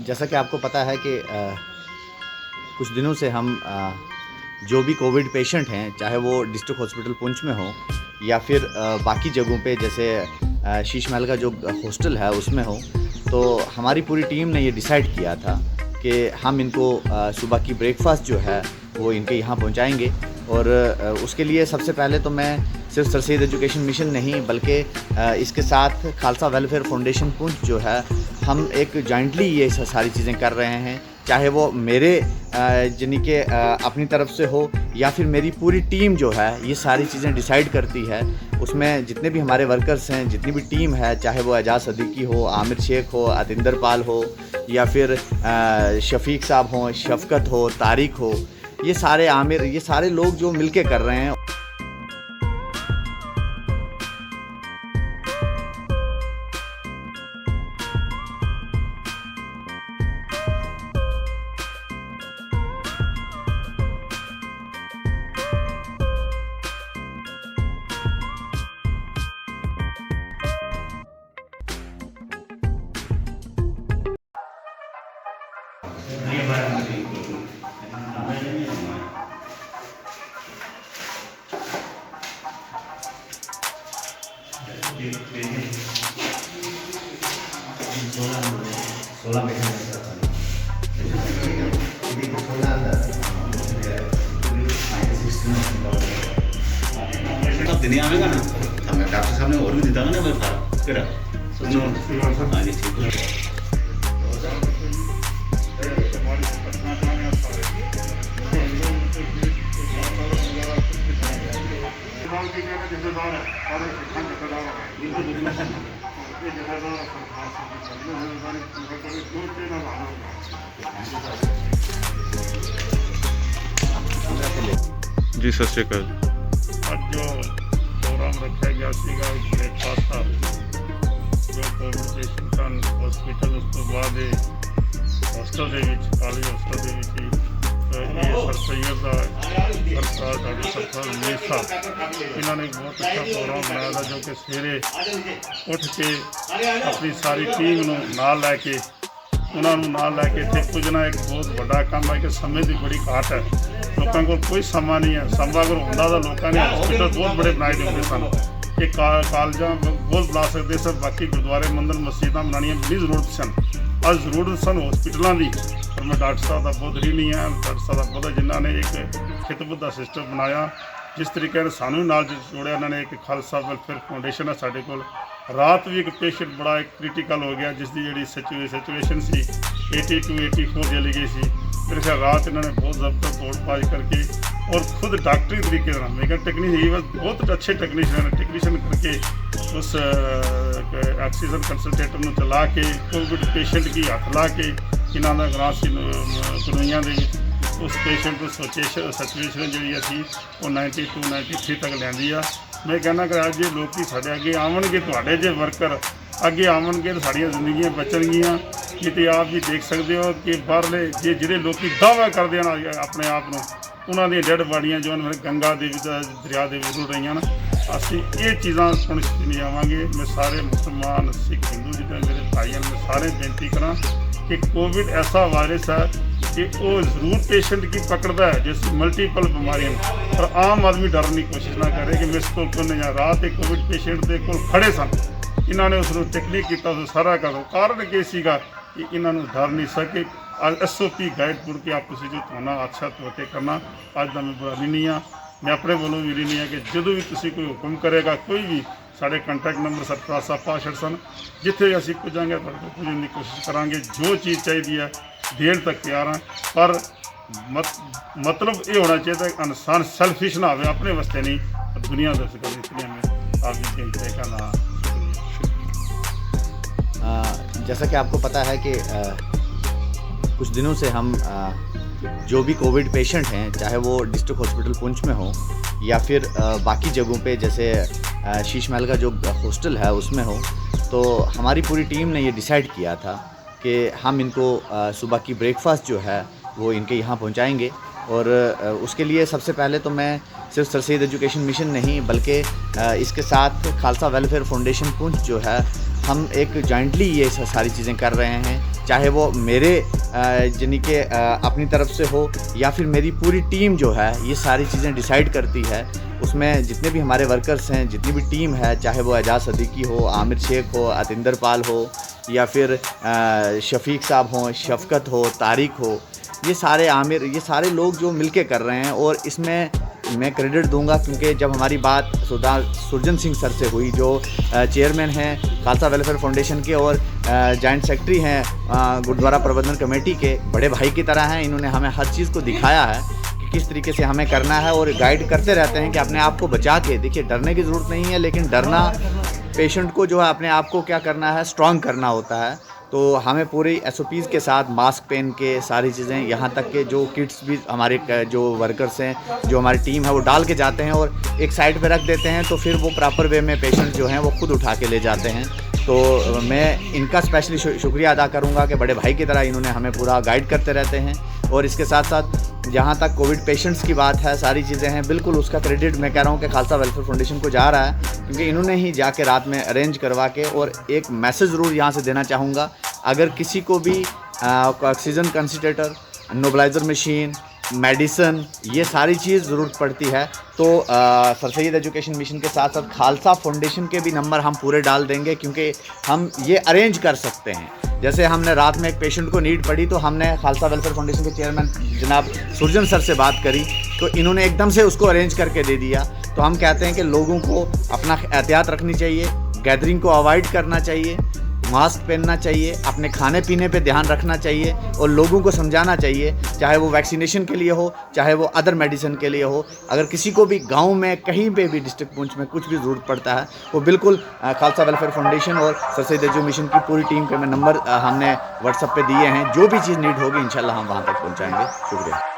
जैसा कि आपको पता है कि कुछ दिनों से हम जो भी कोविड पेशेंट हैं, चाहे वो डिस्ट्रिक्ट हॉस्पिटल पुंछ में हो या फिर बाकी जगहों पे जैसे शीश महल का जो हॉस्टल है उसमें हो, तो हमारी पूरी टीम ने ये डिसाइड किया था कि हम इनको सुबह की ब्रेकफास्ट जो है वो इनके यहाँ पहुँचाएँगे। और उसके लिए सबसे पहले तो मैं सिर्फ सर सैयद एजुकेशन मिशन नहीं बल्कि इसके साथ खालसा वेलफेयर फाउंडेशन पुंछ जो है, हम एक जॉइंटली ये सारी चीज़ें कर रहे हैं। चाहे वो मेरे यानी कि अपनी तरफ से हो या फिर मेरी पूरी टीम जो है ये सारी चीज़ें डिसाइड करती है। उसमें जितने भी हमारे वर्कर्स हैं, जितनी भी टीम है, चाहे वो एजाज सदीकी हो, आमिर शेख हो, अतिंदर पाल हो या फिर शफीक साहब हों, शफकत हो, तारिक हो, ये सारे आमिर, ये सारे लोग जो मिलके कर रहे हैं। दिन आएगा ना, हमें डॉक्टर साहब ने और भी दिया ना मेरे साथ फिर हाँ जी ठीक है। जी सत श्री अकाल। ਅੱਜ ਜੋ ਪ੍ਰੋਗਰਾਮ ਰੱਖਿਆ ਗਿਆ ਸੀਗਾ ਬ੍ਰੇਕਫਾਸਟ ਦਾ, ਜੋ ਕੋਵਿਡ ਪੇਸ਼ੈਂਟ ਹਨ ਹਸਪੀਟਲ, ਉਸ ਤੋਂ ਬਾਅਦ ਹੌਸਟਲ ਦੇ ਵਿੱਚ, ਕਾਲਜ ਹੌਸਟਲ ਦੇ ਵਿੱਚ ਇਹ ਸਰ ਸੈਯਦ ਦਾ ਸਰਕਾਰ, ਸਾਡੇ ਸਰਕਾਰ ਮੇਰ ਸਾਹਿਬ, ਇਹਨਾਂ ਨੇ ਬਹੁਤ ਅੱਛਾ ਪ੍ਰੋਗਰਾਮ ਬਣਾਇਆ ਦਾ, ਜੋ ਕਿ ਸਵੇਰੇ ਉੱਠ ਕੇ ਆਪਣੀ ਸਾਰੀ ਟੀਮ ਨੂੰ ਨਾਲ ਲੈ ਕੇ, ਉਹਨਾਂ ਨੂੰ ਨਾਲ ਲੈ ਕੇ ਇੱਥੇ ਪੁੱਜਣਾ ਇੱਕ ਬਹੁਤ ਵੱਡਾ ਕੰਮ ਹੈ ਕਿ ਸਮੇਂ ਦੀ ਬੜੀ ਘਾਟ ਹੈ। ਲੋਕਾਂ ਕੋਲ ਕੋਈ ਸਮਾਂ ਨਹੀਂ ਹੈ। ਸਮਾਂ ਅਗਰ ਹੁੰਦਾ ਤਾਂ ਲੋਕਾਂ ਨੇ ਹਸਪੀਟਲ ਬਹੁਤ ਬੜੇ ਬਣਾਏ ਹੁੰਦੇ ਸਨ, ਇਹ ਕਾਲਜਾਂ ਬਹੁਤ ਬਣਾ ਸਕਦੇ ਸਨ, ਬਾਕੀ ਗੁਰਦੁਆਰੇ, ਮੰਦਰ, ਮਸਜਿਦਾਂ ਬਣਾਉਣੀਆਂ ਬੜੀ ਜ਼ਰੂਰਤ ਸਨ। ਅੱਜ ਜ਼ਰੂਰਤ ਸਨ ਹਸਪੀਟਲਾਂ ਦੀ, ਪਰ ਮੈਂ ਡਾਕਟਰ ਸਾਹਿਬ ਦਾ ਬਹੁਤ ऋणी ਹਾਂ, ਡਾਕਟਰ ਸਾਹਿਬ ਦਾ ਬਹੁਤ, ਜਿਨ੍ਹਾਂ ਨੇ ਇੱਕ ਖਿਦਮਤ ਦਾ ਸਿਸਟਮ ਬਣਾਇਆ, ਜਿਸ ਤਰੀਕੇ ਨਾਲ ਸਾਨੂੰ ਨਾਲ ਜੋੜਿਆ। ਇਹਨਾਂ ਨੇ ਇੱਕ ਖਾਲਸਾ ਵੈਲਫੇਅਰ ਫਾਊਂਡੇਸ਼ਨ ਹੈ ਸਾਡੇ ਕੋਲ। ਰਾਤ ਵੀ ਇੱਕ ਪੇਸ਼ੈਂਟ ਬੜਾ ਇੱਕ ਕ੍ਰਿਟੀਕਲ ਹੋ ਗਿਆ, ਜਿਸ ਦੀ ਜਿਹੜੀ ਸਿਚੁਏਸ਼ਨ ਸੀ 80 to 84 ਚਲੀ ਗਈ ਸੀ। मेरे ख्याल रात इन्होंने बहुत ज़बरदस्त तोड़ पाज करके और खुद डॉक्टरी तरीके से मेगा टेक्नीशियन, बहुत अच्छे टेक्नीशियन करके उस ऑक्सीजन कंसनट्रेटर में चला के कोविड पेशेंट की हथ ला के इन्होंने ग्रास कलोइयां उस पेशेंट को सिचुएशन जी असी वो 92 93 तक लियांदी आ। मैं कहना कि अज लोग साढ़े अगे आवणगे, तुहाडे जे वर्कर अगे आवणगे तो साड़ियाँ जिंदगियाँ बचनगियाँ। किते आप भी देख सकते हो कि बाहरले ਜਿਹੜੇ ਲੋਕੀ दावा करते हैं अपने आप ਨੂੰ, ਉਹਨਾਂ ਦੀਆਂ ਡੈਡ ਬਾਡੀਆਂ ਜੋ ਨੇ ਗੰਗਾ ਦੇ ਵਿੱਚ, ਦਰਿਆ ਦੇ ਵਿੱਚ ਰੁੜ ਰਹੀਆਂ ਨੇ। ਅਸੀਂ ਇਹ ਚੀਜ਼ਾਂ ਸੁਣਿਸ਼ਚਿਤ ਨਹੀਂ ਆਵਾਂਗੇ। ਮੈਂ ਸਾਰੇ ਮੁਸਲਮਾਨ, ਸਿੱਖ, ਹਿੰਦੂ ਜਿੱਦਾਂ ਮੇਰੇ ਭਾਈ ਹਨ, ਮੈਂ ਸਾਰੇ ਬੇਨਤੀ ਕਰਾਂ कि कोविड ऐसा वायरस है कि वो ज़रूर पेशेंट की पकड़ता है, जैसे मल्टीपल बीमारियां, पर आम आदमी डरने की कोशिश ना करे कि मेरे को क्यों नहीं। रात एक कोविड पेशेंट के कोल खड़े सन, इन्होंने उसको टेक्निक किया, सारा कर कारण ये सीगा कि इन्होंने डर नहीं सके। SOP गाइड पढ़ के आप जो होना अच्छा तोटे करना, अज का मैं बड़ा ऋणी हाँ। मैं अपने वालों भी ऋणी हाँ कि जो भी तुम कोई हुक्म करेगा, कोई भी साढ़े कंटैक्ट नंबर सरकार साहब पाशड़ सन, जिथे असी पुजांगे पुजने की कोशिश करांगे। जो चीज़ चाहिए है देर तक तैयार हाँ, पर मतलब ये होना चाहिए कि इंसान सेल्फिश ना हो, अपने वास्ते नहीं, दुनिया दस कर। इसलिए मैं आपकी बेनती करना। जैसा कि आपको पता है कि कुछ दिनों से हम जो भी कोविड पेशेंट हैं, चाहे वो डिस्ट्रिक्ट हॉस्पिटल पुंछ में हो या फिर बाकी जगहों पे जैसे शीश महल का जो हॉस्टल है उसमें हो, तो हमारी पूरी टीम ने ये डिसाइड किया था कि हम इनको सुबह की ब्रेकफास्ट जो है वो इनके यहाँ पहुँचाएँगे। और उसके लिए सबसे पहले तो मैं सिर्फ सर सैयद एजुकेशन मिशन नहीं बल्कि इसके साथ खालसा वेलफेयर फाउंडेशन पुंछ जो है, हम एक जॉइंटली ये सारी चीज़ें कर रहे हैं। चाहे वो मेरे यानी कि अपनी तरफ से हो या फिर मेरी पूरी टीम जो है ये सारी चीज़ें डिसाइड करती है। उसमें जितने भी हमारे वर्कर्स हैं, जितनी भी टीम है, चाहे वो एजाज सदीकी हो, आमिर शेख हो, अतिंदर पाल हो या फिर शफीक साहब हों, शफ़कत हो, तारिक हो, ये सारे लोग जो मिलके कर रहे हैं। और इसमें मैं क्रेडिट दूंगा क्योंकि जब हमारी बात सरदार सुरजन सिंह सर से हुई, जो चेयरमैन हैं खालसा वेलफेयर फाउंडेशन के और जॉइंट सेक्रेटरी हैं गुरुद्वारा प्रबंधन कमेटी के, बड़े भाई की तरह हैं। इन्होंने हमें हर चीज़ को दिखाया है कि किस तरीके से हमें करना है और गाइड करते रहते हैं कि अपने आप को बचा के, देखिए डरने की ज़रूरत नहीं है, लेकिन डरना पेशेंट को जो है अपने आप को क्या करना है, स्ट्रॉन्ग करना होता है। तो हमें पूरी SOPs के साथ मास्क पहन के सारी चीज़ें, यहाँ तक के जो किट्स भी हमारे जो वर्कर्स हैं, जो हमारी टीम है, वो डाल के जाते हैं और एक साइड पे रख देते हैं, तो फिर वो प्रॉपर वे में पेशेंट जो हैं वो खुद उठा के ले जाते हैं। तो मैं इनका स्पेशली शुक्रिया अदा करूँगा कि बड़े भाई की तरह इन्होंने हमें पूरा गाइड करते रहते हैं। और इसके साथ साथ जहाँ तक कोविड पेशेंट्स की बात है, सारी चीज़ें हैं, बिल्कुल उसका क्रेडिट मैं कह रहा हूँ कि खालसा वेलफेयर फाउंडेशन को जा रहा है, क्योंकि इन्होंने ही जाके रात में अरेंज करवा के। और एक मैसेज ज़रूर यहाँ से देना चाहूँगा, अगर किसी को भी ऑक्सीजन कंसंट्रेटर, नोबलाइज़र मशीन, मेडिसन, ये सारी चीज़ ज़रूरत पड़ती है, तो सर सैयद एजुकेशन मिशन के साथ साथ खालसा फाउंडेशन के भी नंबर हम पूरे डाल देंगे, क्योंकि हम ये अरेंज कर सकते हैं। जैसे हमने रात में एक पेशेंट को नीड पड़ी, तो हमने खालसा वेलफेयर फाउंडेशन के चेयरमैन जनाब सुरजन सर से बात करी, तो इन्होंने एकदम से उसको अरेंज करके दे दिया। तो हम कहते हैं कि लोगों को अपना एहतियात रखनी चाहिए, गैदरिंग को अवॉइड करना चाहिए, मास्क पहनना चाहिए, अपने खाने पीने पे ध्यान रखना चाहिए और लोगों को समझाना चाहिए, चाहे वो वैक्सीनेशन के लिए हो, चाहे वो अदर मेडिसिन के लिए हो। अगर किसी को भी गांव में कहीं पे भी डिस्ट्रिक्ट पुंछ में कुछ भी ज़रूरत पड़ता है, वो बिल्कुल खालसा वेलफेयर फाउंडेशन और सर सैयद एजुकेशन मिशन की पूरी टीम के मैं नंबर हमने व्हाट्सएप पे दिए हैं। जो भी चीज़ नीड होगी इंशाल्लाह हम वहाँ तक पहुँचाएँगे। शुक्रिया।